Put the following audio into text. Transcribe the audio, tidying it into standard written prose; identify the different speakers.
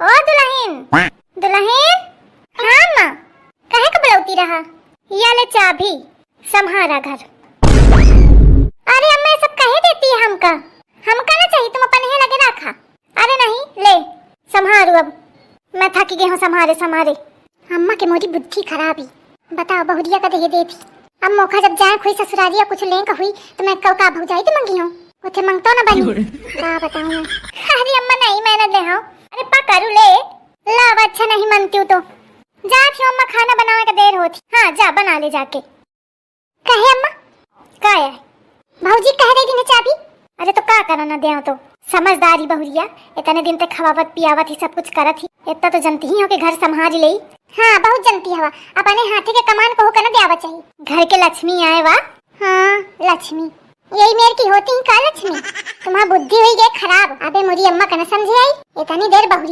Speaker 1: ओ दुल्हन, दुल्हन, हाँ अम्मा, काहे का बुलाती रहा? या ले चाबी, संभारा घर। अरे अम्मा ये सब कहे देती है हमका ना चाहिए, तुम अपन ही लगे रखा। अरे नहीं, ले संभारू अब, मैं थक गई हूँ संभारे संभारे। अम्मा के मोरी बुद्धि खराबी, बताओ बहुरिया का दे देती। अब मौका जब जाए कोई ससुरालिया कुछ लें हुई तो मैं कब का भौजाई तो मंगी हूँ, उसे मांगतो ना बनी। क्या बताऊँ मैं? अरे अम्मा नहीं, मैं ले हूँ। अरे पा करू ले लाव, अच्छा नहीं मानती हूँ तो जा फिर अम्मा, खाना बनाने का देर होती। हाँ जा बना ले जाके। कहे अम्मा का है भौजी कह रही थी ना चाबी। अरे तो का करो ना दे तो, समझदारी बहुरिया, इतने दिन तक खवावत पियावत ही सब कुछ करत ही, इतना तो जनती ही हो कि घर संभाल ले। हाँ बहुत जनती हवा, अपने हाथी के कमान को होकर ना देवा चाहिए। घर के लक्ष्मी आए वाह। हाँ लक्ष्मी, यही मेरे की होती ही का लक्ष्मी। तुम्हारा बुद्धि हुई गई खराब। अबे मोरी अम्मा का न समझे आई, इतनी देर बहुरी